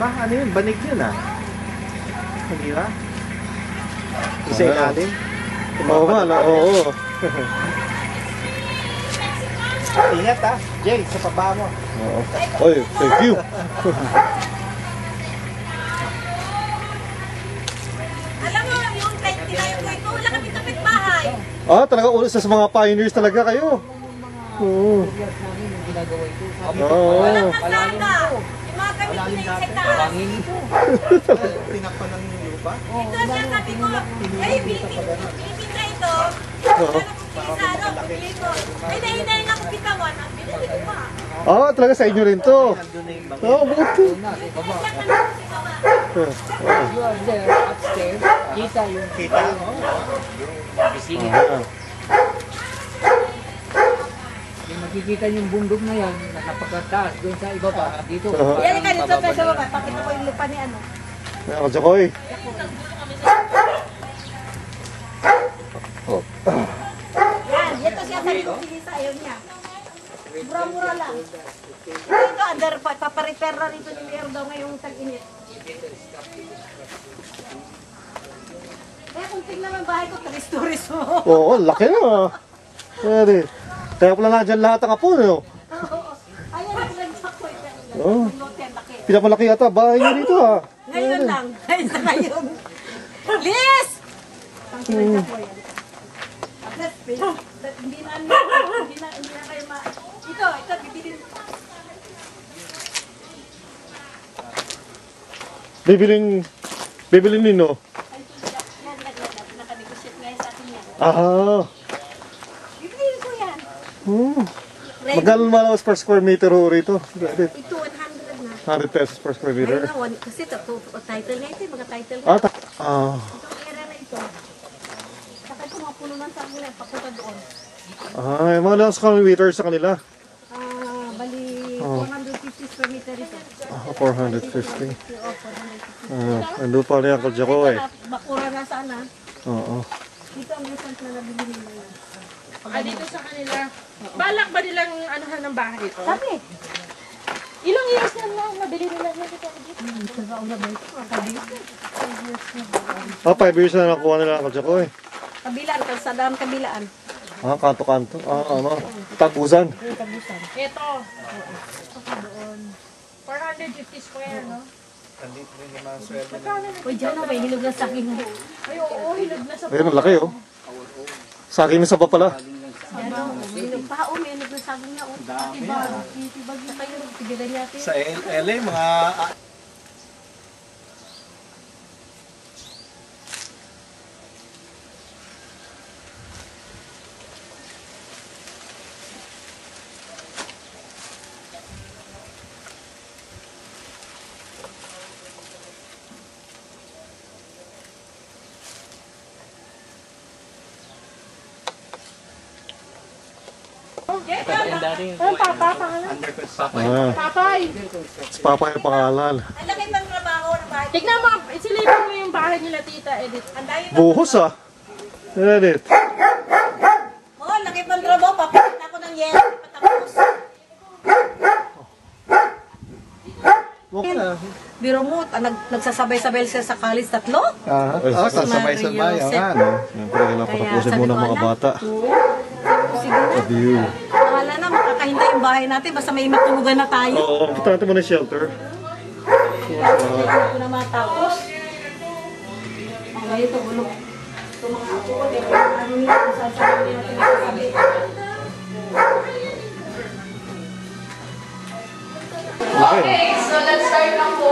Aba, ano yun? Banig yun ah. Hindi ba? Isa ilalim. Oo nga, oo. Ingat ah, Jay, sa paba mo. Oo. Oy, thank you. Alam mo, yung kahit tinayo ko ito, wala kami kapitbahay. Ah, talaga ulit sa mga pioneers talaga kayo. Oo. Oo. Walang kasada. Yung mga gamit ko na yung sa taas. Tinakpan ng lupa. Ito ang sabi ko, ay, binibinta ito. Wala na kong pisa, ano, bibili ko. Ay, nahinay nga kong bitawan. Ang binili ko pa. Ah, talaga sa inyo rin to. Nandun na yung bangin. Oo, buti. You are there upstairs. Kita yung Kita? bisingin. Yung makikita yung bundok na yan, na napakataas doon sa iba pa. Dito. Yan ka dito tayo sa baba. Pakita ko yung lupa ni ano. Ako, Jacoy. Yan, ito siya sabi ko sa ayaw niya. Mura-mura lang. Ito, under pa. Paparepair na rito ni Mayor daw ngayong tag-init. Eh, kung tignan mo yung bahay ko, 3 stories mo. Oo, laki na. Pwede. Kaya pala nga dyan lahat ang apo, no? Ayan, nagsak ko. Oo. Lote, laki. Pinamalaki yata bahay nyo dito, ha? Ngayon lang. Ngayon sa ngayon. Liz! Ang sinadya ko yan. At least, hindi na kayo ma... Ito, bibili. Bibiling nino. Ay, yan, nakanegosyate ngayon sa atin yan. Ah. Bibili ko yan. Ready? Magkano malawas per square meter ho rito? Ito, 100 na. 100 pesos per square meter. Ngayon na, kasi ito, title na ito, mga title na. Ah, Itong area na ito. Saka ito, mga puno ng saging na, papunta doon. Yung mga lang square meter sa kanila. Bali, 450 square meter ito. 450. 450. Ando pa rin ako dyan ko eh. Bakura na sana. Oo. Dito ang recent na nabili nila yan. Dito sa kanila. Balak ba nilang anuhan ng bahay ito? Sabi, Ilang years na nabili nila yan dito? nagkauna ba ito? Kabila. 5 years na nakuha nila ako dyan ko eh. Kabilaan, kalsadaan kabilaan. Kanto-kanto. Tagusan. Yung tabusan. Ito. Saka doon. 450 square, no? Nandito rin yung mga sweldo. Uy, dyan na, may hinog na saging. Ay, oo, hinog na sa Ayun, ang laki oh. Sa akin sa pa pala. Yan o, may hinog pa. Oh, may hinog na saging na. Diba? Diba na kayo, tigilan natin. Sa LA, mga... Ang papa, pangalan? Papay. Si Papa yung pangalan. Ang laki bang trabaho ng bahay? Tignan mo, isilipin mo yung bahay nila, Tita Edith. Ang dami bang... Buhos ah. Edit. Oh, laki bang trabaho. Papakita ko ng yelo. Patapos. Okay na. Biro mo, nagsasabay-sabay sila sa college, 3? Sasabay-sabay. Mario, Ano? Siyempre, kailangan patapusin muna mga bata. Siguro. View. Akala na makakahintay yung bahay natin basta may matulugan na tayo. Oo, kita natin muna yung shelter. Hindi ko na matapos. Ang ganito, bulok. Ito mga ako ko, ano nila, nasasabi nila natin nasasabi. Okay. So let's start na po.